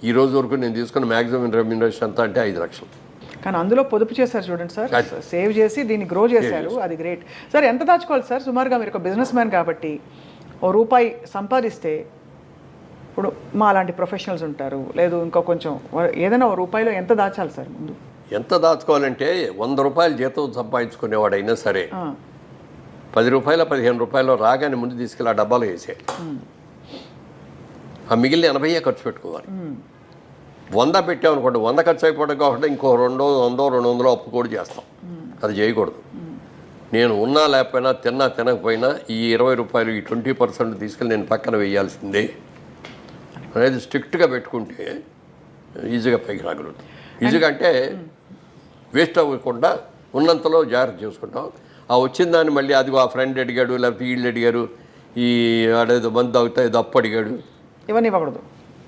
ఈ రోజు వరకు నేను తీసుకున్న మ్యాక్సిమం రెమ్యూనరేషన్ అంతా అంటే 5 లక్షలు. కానీ అందులో పొదుపు చేశారు చూడండి సార్, సేవ్ చేసి దీన్ని గ్రో చేశారు, అది గ్రేట్ సార్. ఎంత దాచుకోవాలి సార్ సుమారుగా? మీరు ఒక బిజినెస్ మ్యాన్ కాబట్టి ₹1 సంపాదిస్తే, ఇప్పుడు మా అలాంటి ప్రొఫెషనల్స్ ఉంటారు, లేదు ఇంకో కొంచెం ఏదైనా ₹1 ఎంత దాచాలి సార్ ముందు? ఎంత దాచుకోవాలంటే ₹100 జీతం సంపాదించుకునేవాడైనా సరే ₹10 ₹15 రాగానే ముందు తీసుకెళ్ళి ఆ డబ్బాలో వేసేయాలి. ఆ మిగిలిన 80 ఖర్చు పెట్టుకోవాలి. 100 పెట్టామనుకోండి, 100 ఖర్చు అయిపోవడం కాబట్టి ఇంకో 200 అప్పు కూడా చేస్తాం. అది చేయకూడదు. నేను ఉన్నా లేకపోయినా, తిన్నా తినకపోయినా ఈ ₹20 ఈ 20% తీసుకెళ్ళి నేను పక్కన వేయాల్సిందే అనేది స్ట్రిక్ట్గా పెట్టుకుంటే ఈజీగా పైకి రాగలుగుతాం. ఈజీగా అంటే వేస్ట్ అవ్వకుండా ఉన్నంతలో జాగ్రత్త చేసుకుంటాం. ఆ వచ్చిన దాన్ని మళ్ళీ అది ఆ ఫ్రెండ్ అడిగాడు, లేకపోతే వీళ్ళు అడిగారు, ఈ ఆడేదో మందు అవుతా ఏదో అప్పు అడిగాడు, ఇవన్నీ ఇవ్వకూడదు,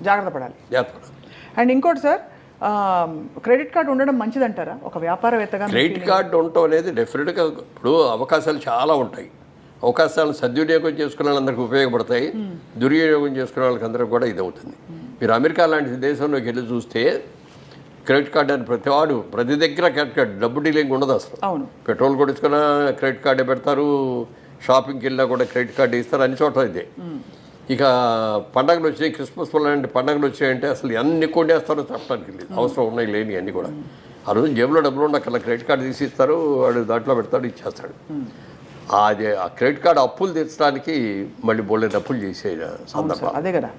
జాగ్రత్త పడాలి. జాగ్రత్త. అండ్ ఇంకోటి సార్, క్రెడిట్ కార్డు ఉండడం మంచిదంటారా ఒక వ్యాపారవేత్తగా? క్రెడిట్ కార్డు ఉండటం అనేది డెఫినెట్గా ఇప్పుడు అవకాశాలు చాలా ఉంటాయి. అవకాశాలను సద్వినియోగం చేసుకునే వాళ్ళందరికీ ఉపయోగపడతాయి, దుర్వినియోగం చేసుకునే వాళ్ళకి అందరికీ కూడా ఇది అవుతుంది. మీరు అమెరికా లాంటి దేశంలోకి వెళ్ళి చూస్తే క్రెడిట్ కార్డు అని ప్రతి దగ్గర క్రెడిట్ కార్డు, డబ్బు డీలింగ్ ఉండదు అసలు. అవును, పెట్రోల్ కొడుచుకున్నా క్రెడిట్ కార్డే పెడతారు, షాపింగ్కి వెళ్ళినా కూడా క్రెడిట్ కార్డు ఇస్తారు, అన్ని చోట్ల ఇదే. ఇక పండగలు వచ్చాయి, క్రిస్మస్ లాంటి పండగలు వచ్చాయంటే అసలు ఎన్ని కొట్టేస్తారో చెప్పడానికి లేదు, అవసరం ఉన్నాయి లేని అన్నీ కూడా. ఆ రోజు జేబులో డబ్బులు ఉండక్కర్లా, క్రెడిట్ కార్డు తీసి ఇస్తారు, వాడు దాంట్లో పెడతాడు, ఇచ్చేస్తాడు. అది ఆ క్రెడిట్ కార్డు అప్పులు తీర్చడానికి మళ్ళీ బోల్డెన్ అప్పులు చేసే సందర్భం అదే కదా.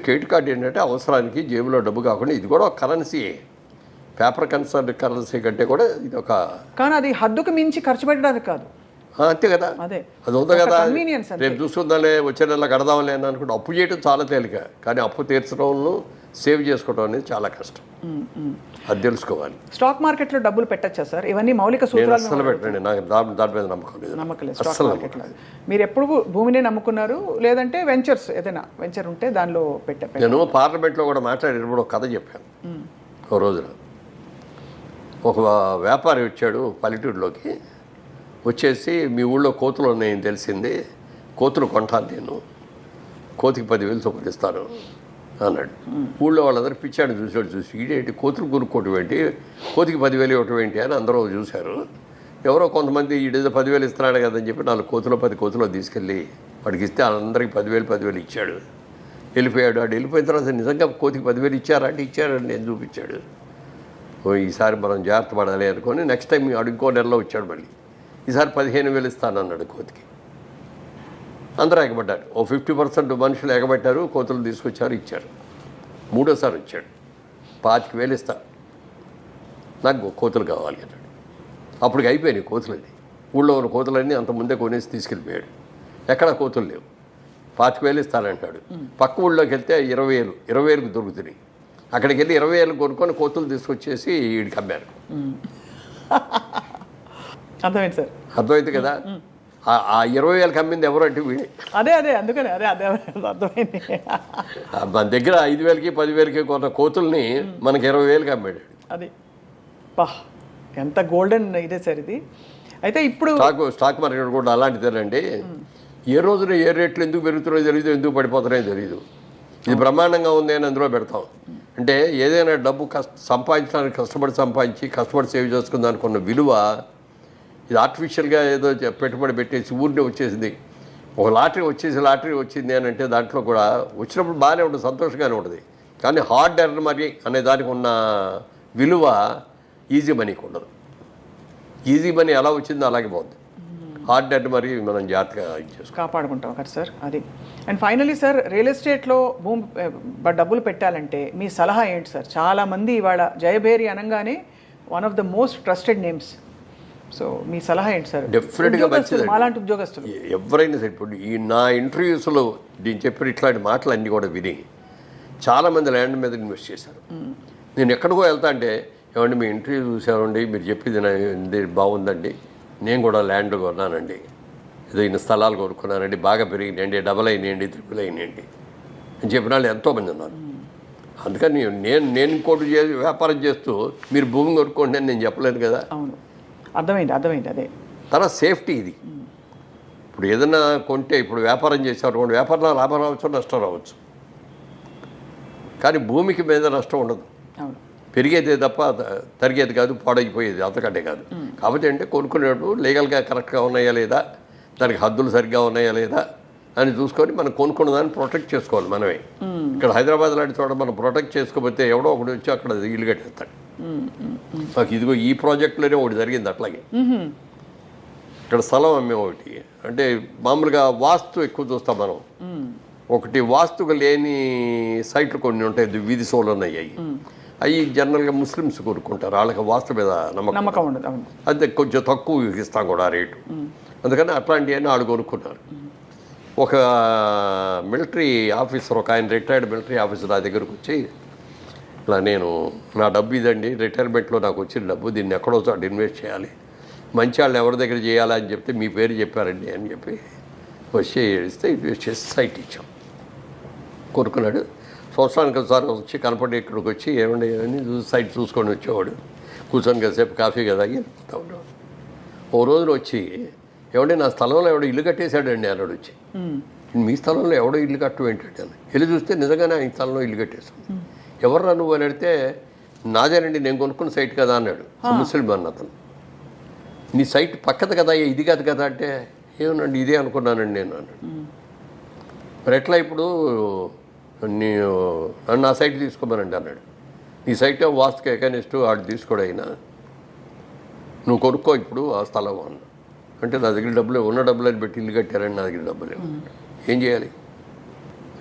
క్రెడిట్ కార్డు ఏంటంటే అవసరానికి జేబులో డబ్బు కాకుండా ఇది కూడా ఒక కరెన్సీయే. పేపర్ కరెన్సీ కంటే కూడా ఇది ఒక, కానీ అది హద్దుకు మించి ఖర్చు పెట్టడానికి కాదు. అంతే కదా, అదే అది ఉంది కదా. కన్వీనియన్స్. రేపు చూసుకుందాంలే, వచ్చే నెల కడదాంలే అని అనుకుంటే అప్పు చేయడం చాలా తేలిక, కానీ అప్పు తీర్చడంలో సేవ్ చేసుకోవడం అనేది చాలా కష్టం. అది తెలుసుకోవాలి. స్టాక్ మార్కెట్లో డబ్బులు పెట్టచ్చా సార్? ఇవన్నీ మౌలిక సూత్రాలు. అసలు పెట్టండి, నాకు దాని మీద నమ్మకం లేదు. స్టాక్ మార్కెట్లో మీరు ఎప్పుడు భూమిని నమ్ముకున్నారు, లేదంటే వెంచర్స్ ఏదైనా వెంచర్ ఉంటే దానిలో పెట్టారు? నేను పార్లమెంట్లో కూడా మాట్లాడేటప్పుడు ఒక కథ చెప్పాను. ఓ రోజున ఒక వ్యాపారి వచ్చాడు పల్లెటూరులోకి, వచ్చేసి మీ ఊళ్ళో కోతులు ఉన్నాయని తెలిసింది, కోతులు కొంటాను నేను, కోతికి 10,000 చొప్పున ఇస్తాను అన్నాడు. ఊళ్ళో వాళ్ళందరూ పిచ్చాడు చూసి ఈడేంటి కోతులు కొనుక్కోవటం ఏంటి, కోతికి 10,000 ఇవ్వటం ఏంటి అని అందరూ చూశారు. ఎవరో కొంతమంది ఈడేదో 10,000 ఇస్తున్నాడు కదని చెప్పి 4 కోతులు 10 కోతులు తీసుకెళ్ళి వాడికి ఇస్తే అందరికి 10,000 ఇచ్చాడు. వెళ్ళిపోయాడు. వాడు వెళ్ళిపోయిన తర్వాత నిజంగా కోతికి 10,000 ఇచ్చారంటే ఇచ్చారని నేను చూపించాడు. ఈసారి మనం జాగ్రత్త పడాలి అనుకొని నెక్స్ట్ టైం వాడు ఇంకో నెలలో వచ్చాడు. మళ్ళీ ఈసారి 15,000 ఇస్తానన్నాడు కోతికి. అందరూ ఎగబడ్డారు. ఓ 50% మనుషులు ఎగబట్టారు, కోతులు తీసుకొచ్చారు, ఇచ్చారు. మూడోసారి వచ్చాడు, 25,000 ఇస్తా, నాకు కోతులు కావాలి అన్నాడు. అప్పటికి అయిపోయినాయి కోతులన్నీ. ఊళ్ళో ఉన్న కోతులన్నీ అంత ముందే కొనేసి తీసుకెళ్ళిపోయాడు. ఎక్కడ కోతులు లేవు. 25,000 ఇస్తానంటాడు. పక్క ఊళ్ళోకి వెళ్తే 20,000కు దొరుకుతున్నాయి. అక్కడికి వెళ్ళి 20,000 కొనుక్కొని కోతులు తీసుకొచ్చేసి వీడికి అమ్మారు. అర్థమైంది సార్, అర్థమైంది కదా. ఆ 20,000కి అమ్మింది ఎవరు అంటే వీడే. అదే అందుకని అదే అర్థమైంది. మన దగ్గర 5,000కి 10,000కి కొన్న కోతుల్ని మనకి 20,000కి అమ్మాడు. అది ఎంత గోల్డెన్ ఇదే సార్ ఇది. అయితే ఇప్పుడు స్టాక్ మార్కెట్ కూడా అలాంటిదేనండి. ఏ రోజున ఏ రేట్లు ఎందుకు పెరుగుతున్నాయో తెలియదు, ఎందుకు పడిపోతున్నాయో తెలియదు. ఇది బ్రహ్మాండంగా ఉంది అని అందులో పెడతాం. అంటే ఏదైనా డబ్బు సంపాదించడానికి కష్టపడి సేవ్ చేసుకుని దానికి ఉన్న విలువ ఇది ఆర్టిఫిషియల్గా ఏదో పెట్టుబడి పెట్టేసి ఊరినే వచ్చేసింది. ఒక లాటరీ వచ్చింది అని అంటే దాంట్లో కూడా వచ్చినప్పుడు బాగానే ఉంటుంది, సంతోషంగానే ఉంటుంది. కానీ హార్డ్ ఎర్న్ మనీ అనే దానికి ఉన్న విలువ ఈజీ మనీకి ఉండదు. ఈజీ మనీ ఎలా వచ్చిందో అలాగే పోతుంది. హార్డ్ ఎర్న్ మనీ మనం జాగ్రత్తగా కాపాడుకుంటాం కదా సార్. అది. అండ్ ఫైనలీ సార్, రియల్ ఎస్టేట్లో డబ్బులు పెట్టాలంటే మీ సలహా ఏంటి సార్? చాలామంది ఇవాళ జయభేరి అనగానే one of the most trusted names. So మీ సలహా ఏంటి సార్? డెఫినెట్గా మంచిది. మాలాంటి ఉద్యోగస్తులు ఎవరైనా సరే, ఇప్పుడు ఈ నా ఇంటర్వ్యూస్లో నేను చెప్పిన ఇట్లాంటి మాటలు అన్నీ కూడా విని చాలామంది ల్యాండ్ మీద ఇన్వెస్ట్ చేశారు. నేను ఎక్కడికో వెళ్తా అంటే, ఏమండి మీ ఇంటర్వ్యూ చూసామండి, మీరు చెప్పింది బాగుందండి, నేను కూడా ల్యాండ్ కొన్నానండి, ఏదో ఇన్ని స్థలాలు కొనుక్కున్నానండి, బాగా పెరిగినాయండి, డబల్ అయినాయండి, ట్రిపుల్ అయినాయండి అని చెప్పిన వాళ్ళు ఎంతోమంది ఉన్నారు. అందుకని నేను ఇంకోటి వ్యాపారం చేస్తూ మీరు భూమి కొనుక్కోండి అని నేను చెప్పలేను కదా. అవును, అర్థమైంది. అదే తర్వాత సేఫ్టీ ఇది. ఇప్పుడు ఏదైనా కొంటే, ఇప్పుడు వ్యాపారం చేసేవారు వ్యాపారంలో లాభం రావచ్చు, నష్టం రావచ్చు. కానీ భూమికి మీద నష్టం ఉండదు, అవును. పెరిగేదే తప్ప తరిగేది కాదు, పాడైపోయేది అంతకంటే కాదు. కాబట్టి అంటే కొనుక్కునేటప్పుడు లీగల్గా కరెక్ట్గా ఉన్నాయా లేదా, దానికి హద్దులు సరిగ్గా ఉన్నాయా లేదా అని చూసుకొని మనం కొనుక్కున్న దాన్ని ప్రొటెక్ట్ చేసుకోవాలి మనమే. ఇక్కడ హైదరాబాద్ లాంటి చోట మనం ప్రొటెక్ట్ చేసుకోకపోతే ఎవడో ఒకటి వచ్చి అక్కడ ఇల్లు కట్టేస్తాడు. మాకు ఇదిగో ఈ ప్రాజెక్టులోనే ఒకటి జరిగింది అట్లాగే. ఇక్కడ స్థలం అమ్మే ఒకటి అంటే మామూలుగా వాస్తు ఎక్కువ చూస్తాం మనం. ఒకటి వాస్తుగా లేని సైట్లు కొన్ని ఉంటాయి, వీధి సోలు అయ్యాయి. అవి జనరల్గా ముస్లిమ్స్ కొనుక్కుంటారు, వాళ్ళకి వాస్తు మీద నమ్మకం ఉండదు. అదే కొంచెం తక్కువ ఇస్తాం కూడా ఆ రేటు. అందుకని అట్లాంటివన్నీ వాళ్ళు కొనుక్కున్నారు. ఒక మిలిటరీ ఆఫీసర్, ఒక ఆయన రిటైర్డ్ మిలిటరీ ఆఫీసర్ నా దగ్గరకు వచ్చి, ఇలా నేను నా డబ్బు ఇదండి, రిటైర్మెంట్లో నాకు వచ్చిన డబ్బు, దీన్ని ఎక్కడో చోట ఇన్వెస్ట్ చేయాలి, మంచి వాళ్ళు ఎవరి దగ్గర చేయాలా అని చెప్తే మీ పేరు చెప్పారండి అని చెప్పి వచ్చి ఇస్తే ఇన్వెస్ట్ చేసి సైట్ ఇచ్చాం. కొనుక్కున్నాడు. సంవత్సరానికి ఒకసారి వచ్చి కనపడి ఇక్కడికి వచ్చి ఏమండి అని సైట్ చూసుకొని వచ్చేవాడు. కూర్చొని కాసేపు కాఫీ కదా వెళ్ళిపోతా ఉండేవాడు. ఓ రోజున వచ్చి, ఏమంటే నా స్థలంలో ఎవడో ఇల్లు కట్టేశాడండి అన్నాడు వచ్చి. మీ స్థలంలో ఎవడో ఇల్లు కట్టడం ఏంటంటే అని వెళ్ళి చూస్తే నిజంగానే ఆయన స్థలంలో ఇల్లు కట్టేశాడు. ఎవర్రా నువ్వు అని అడిగితే, నాదేనండి, నేను కొనుక్కున్న సైట్ కదా అన్నాడు. ముస్లిం అన్న అతను. నీ సైట్ పక్కది కదా, ఇది కాదు కదా అంటే, ఏమనండి ఇదే అనుకున్నానండి నేను అన్నాడు. మరి ఎట్లా ఇప్పుడు నన్ను ఆ సైట్ తీసుకోమనండి అన్నాడు. ఈ సైట్ వాస్తుకి ఎకనిస్ట్ వాడు తీసుకోడు అయినా, నువ్వు కొనుక్కో ఇప్పుడు ఆ స్థలం అన్న. అంటే నా దగ్గర డబ్బులు ఉన్న డబ్బులు అని పెట్టి ఇల్లు కట్టారని నా దగ్గర డబ్బులు ఏం చేయాలి?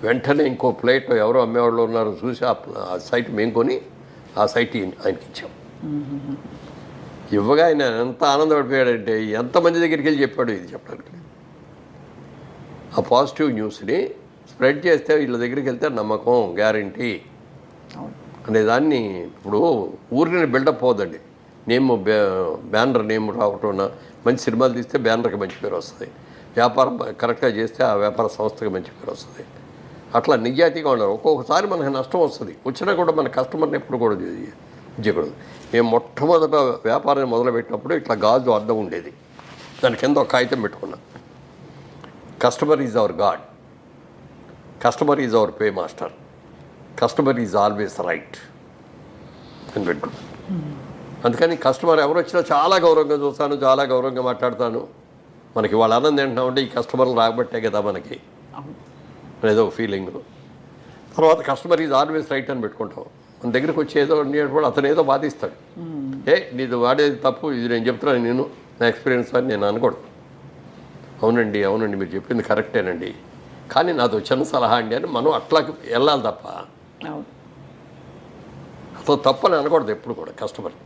వెంటనే ఇంకో ప్లేట్ ఎవరో అమ్మేవాళ్ళు ఉన్నారో చూసి ఆ సైట్ మేము కొని ఆ సైట్ ఆయనకి ఇచ్చాం. ఇవ్వగా ఆయన ఎంత ఆనందపడిపోయాడంటే, ఎంతమంది దగ్గరికి వెళ్ళి చెప్పాడు ఇది చెప్పడానికి. ఆ పాజిటివ్ న్యూస్ని స్ప్రెడ్ చేస్తే వీళ్ళ దగ్గరికి వెళ్తే నమ్మకం, గ్యారంటీ అనేదాన్ని. ఇప్పుడు ఊరిని బిల్డప్ పోదండి, నేమ్ బ్యానర్ నేమ్ రావటం, మంచి సినిమాలు తీస్తే బ్యానర్కి మంచి పేరు వస్తుంది, వ్యాపారం కరెక్ట్గా చేస్తే ఆ వ్యాపార సంస్థకి మంచి పేరు వస్తుంది. అట్లా నిజాయితీగా ఉన్నారు. ఒక్కొక్కసారి మనకు నష్టం వస్తుంది, వచ్చినా కూడా మన కస్టమర్ని ఎప్పుడు కూడా చేయకూడదు. మేము మొట్టమొదట వ్యాపారాన్ని మొదలుపెట్టినప్పుడు ఇట్లా గాజు అద్దం ఉండేది, దాని కింద ఒక కాగితం పెట్టుకున్నాం, customer is our God, customer is our pay master, customer is always right అని పెట్టుకున్నాం. అందుకని కస్టమర్ ఎవరు వచ్చినా చాలా గౌరవంగా చూస్తాను, చాలా గౌరవంగా మాట్లాడతాను. మనకి వాళ్ళ ఆనందం ఏంటంటే ఈ కస్టమర్లు రాబట్టే కదా మనకి ఏదో ఫీలింగ్. తర్వాత కస్టమర్ ఈజ్ ఆల్వేస్ రైట్ అని పెట్టుకుంటాం. మన దగ్గరికి వచ్చి ఏదో కూడా అతను ఏదో బాధిస్తాడు, నీది వాడేది తప్పు, ఇది నేను చెప్తున్నాను, నేను నా ఎక్స్పీరియన్స్ అని నేను అనకూడదు. అవునండి అవునండి మీరు చెప్పింది కరెక్టేనండి, కానీ నాది చిన్న సలహా అండి అని మనం అట్లా వెళ్ళాలి తప్ప అసలు తప్పని అనకూడదు ఎప్పుడు కూడా. కస్టమర్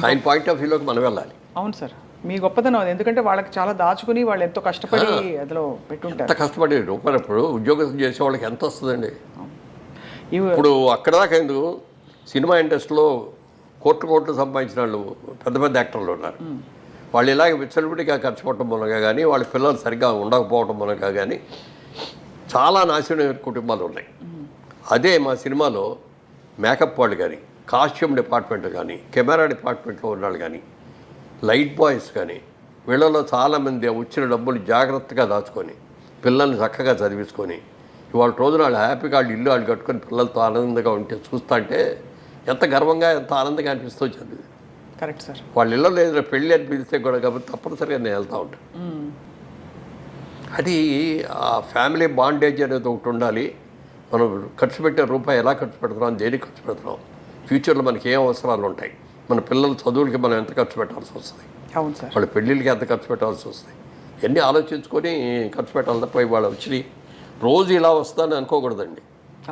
ఆయన పాయింట్ ఆఫ్ వ్యూలోకి మనం వెళ్ళాలి. అవును సార్, మీ గొప్పతనం అది. ఎందుకంటే వాళ్ళకి చాలా దాచుకుని వాళ్ళు ఎంతో కష్టపడి అందులో పెట్టుంటారు. ఎంత కష్టపడి రూపాయలు ఇప్పుడు ఉద్యోగం చేసే వాళ్ళకి ఎంత వస్తుందండి? ఇప్పుడు అక్కడ దాకా ఎందుకు, సినిమా ఇండస్ట్రీలో కోట్లు సంపాదించిన వాళ్ళు పెద్ద పెద్ద యాక్టర్లు ఉన్నారు. వాళ్ళు ఇలాగ విచ్చలవిడిగా ఖర్చు పెట్టడం మూలంగా కానీ, వాళ్ళ పిల్లలు సరిగ్గా ఉండకపోవడం మూలంగా కానీ చాలా నాశనమైన కుటుంబాలు ఉన్నాయి. అదే మా సినిమాలో మేకప్ వాళ్ళు కానీ, కాస్ట్యూమ్ డిపార్ట్మెంట్ కానీ, కెమెరా డిపార్ట్మెంట్లో ఉన్నాళ్ళు కానీ, లైట్ బాయ్స్ కానీ, వీళ్ళలో చాలామంది వచ్చిన డబ్బులు జాగ్రత్తగా దాచుకొని పిల్లల్ని చక్కగా చదివించుకొని ఇవాళ రోజున వాళ్ళు హ్యాపీగా వాళ్ళు ఇల్లు వాళ్ళు కట్టుకొని పిల్లలతో ఆనందంగా ఉంటే చూస్తుంటే ఎంత గర్వంగా, ఎంత ఆనందంగా అనిపిస్తుంది. Correct sir. వాళ్ళ ఇళ్ళలో ఏదైనా పెళ్ళి అనిపిస్తే కూడా కాబట్టి తప్పనిసరిగా నేను వెళ్తూ ఉంటాను. అది ఆ ఫ్యామిలీ బాండేజ్ అనేది ఒకటి ఉండాలి. మనం ఖర్చు పెట్టే రూపాయి ఎలా ఖర్చు పెడుతున్నాం, దేనికి ఖర్చు పెడుతున్నాం, ఫ్యూచర్లో మనకి ఏం అవసరాలు ఉంటాయి, మన పిల్లల చదువులకి మనం ఎంత ఖర్చు పెట్టాల్సి వస్తుంది, అవును సార్, వాళ్ళ పెళ్ళిళ్ళకి ఎంత ఖర్చు పెట్టాల్సి వస్తుంది, ఇవన్నీ ఆలోచించుకొని ఖర్చు పెట్టాలి తప్ప ఇవాళ వచ్చి రోజు ఇలా వస్తుందని అనుకోకూడదండి.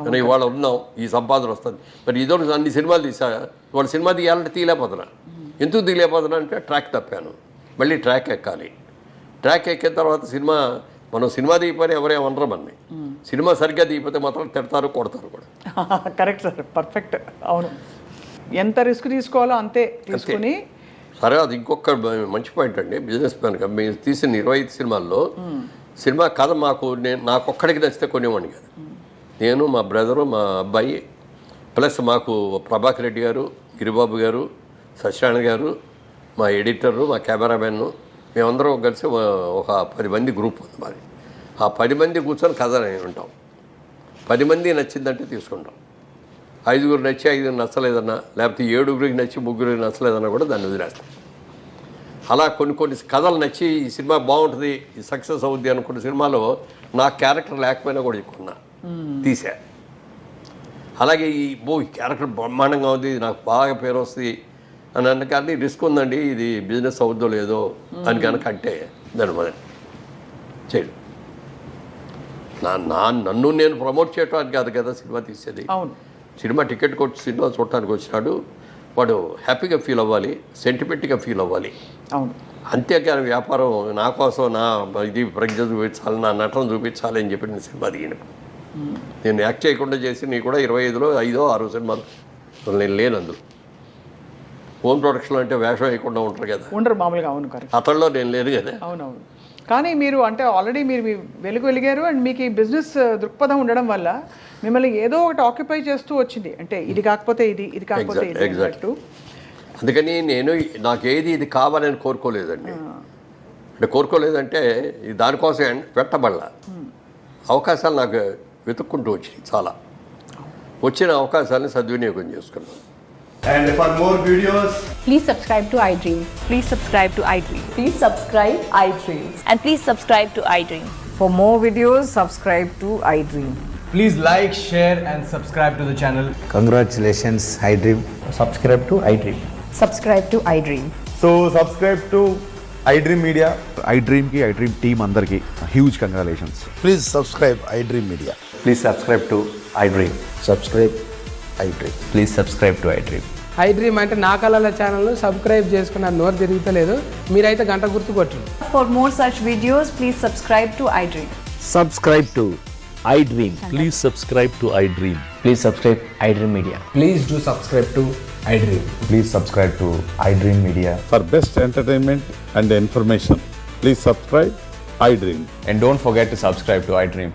కానీ ఇవాళ ఉన్నాం, ఈ సంపాదన వస్తుంది. మరి ఇదో అన్ని సినిమాలు తీసా, ఇవాళ సినిమా తీయాలంటే తీయలేకపోతున్నా. ఎందుకు తీయలేకపోతున్నా అంటే ట్రాక్ తప్పాను, మళ్ళీ ట్రాక్ ఎక్కాలి. ట్రాక్ ఎక్కిన తర్వాత మనం సినిమా తీయపోతే ఎవరేమనరు మనని. సినిమా సరిగ్గా తీయకపోతే మాత్రం తిడతారు, కొడతారు కూడా. Correct sir, perfect. అవును, ఎంత రిస్క్ తీసుకోవాలో అంతే తీసుకుని. సరే, అది ఇంకొక మంచి పాయింట్ అండి. బిజినెస్ మ్యాన్గా మేము తీసిన 25 సినిమాల్లో సినిమా కథ నాకొక్కడికి నచ్చితే కొనేవాడిని కాదు. నేను, మా బ్రదరు, మా అబ్బాయి, ప్లస్ మాకు ప్రభాకర్ రెడ్డి గారు, గిరిబాబు గారు, సత్యనారాయణ గారు, మా ఎడిటరు, మా కెమెరామెన్, మేమందరం కలిసి ఒక 10 మంది గ్రూప్ ఉంది మాది. ఆ 10 మంది కూర్చొని కథ ఉంటాం. 10 మంది నచ్చిందంటే తీసుకుంటాం. 5గురు నచ్చి 5 నచ్చలేదన్నా, లేకపోతే 7గురికి నచ్చి 3గురికి నచ్చలేదన్నా కూడా దాన్ని వదిలేస్తాం. అలా కొన్ని కథలు నచ్చి ఈ సినిమా బాగుంటుంది, ఈ సక్సెస్ అవుద్ది అనుకున్న సినిమాలో నా క్యారెక్టర్ లేకపోయినా కూడా ఎక్కున్నా తీసా. అలాగే ఈ క్యారెక్టర్ బ్రహ్మాండంగా ఉంది, నాకు బాగా పేరు వస్తుంది అని అన్న కానీ రిస్క్ ఉందండి, ఇది బిజినెస్ అవుద్దో లేదో అని కనుక అంటే దాని మొదలు చేయడు. నన్ను నేను ప్రమోట్ చేయడానికి కాదు కదా సినిమా తీసేది. సినిమా టికెట్ కొట్టి సినిమా చూడటానికి వచ్చినాడు, వాడు హ్యాపీగా ఫీల్ అవ్వాలి, సెంటిమెంట్గా ఫీల్ అవ్వాలి. అంతేకాని వ్యాపారం నా కోసం నా ఇది ప్రజ్ఞ చూపించాలి, నా నటన చూపించాలి అని చెప్పి నేను సినిమా దిగిన. నేను యాక్ట్ చేయకుండా చేసి నీ కూడా 25లో 5, 6 సినిమాలు నేను లేనందు. హోమ్ ప్రొడక్షన్ అంటే వేషం వేయకుండా ఉంటారు కదా, ఉండరు మామూలుగా. అవును, అతడిలో నేను లేదు కదా. అవునవును. కానీ మీరు అంటే ఆల్రెడీ మీరు వెలిగారు అండ్ మీకు ఈ బిజినెస్ దృక్పథం ఉండడం వల్ల మిమ్మల్ని ఏదో ఒకటి ఆక్యుపై చేస్తూ వచ్చింది. అంటే ఇది కాకపోతే ఇది కాకపోతే ఇది ఎగ్జాక్ట్. అందుకని నేను నాకేది ఇది కావాలని కోరుకోలేదండి. అంటే కోరుకోలేదంటే దానికోసం పెట్టబడలా. అవకాశాలు నాకు వెతుక్కుంటూ వచ్చినాయి, చాలా వచ్చిన అవకాశాలను సద్వినియోగం చేసుకున్నాను. And for more videos, please subscribe to iDream. Please subscribe to iDream. Please subscribe iDream. And please subscribe to iDream. For more videos, subscribe to iDream. please like, share and subscribe to the channel. Congratulations, iDream. Subscribe to iDream. Subscribe to iDream. So subscribe to iDream Media. iDream ki iDream team andarki huge congratulations. Please subscribe iDream Media. Please subscribe to iDream. Subscribe iDream. Please subscribe to iDream. iDream అంటే నా కళల channel subscribe చేసుకున్న నోరు తిరుగుతలేదు, మీరైతే గంట గుర్తు కొట్టండి. For more such videos, please subscribe to iDream. Subscribe to iDream. Please subscribe to iDream. Please subscribe iDream Media. Please do subscribe to iDream. Please subscribe to iDream Media. For best entertainment and information, please subscribe iDream. And don't forget to subscribe to iDream.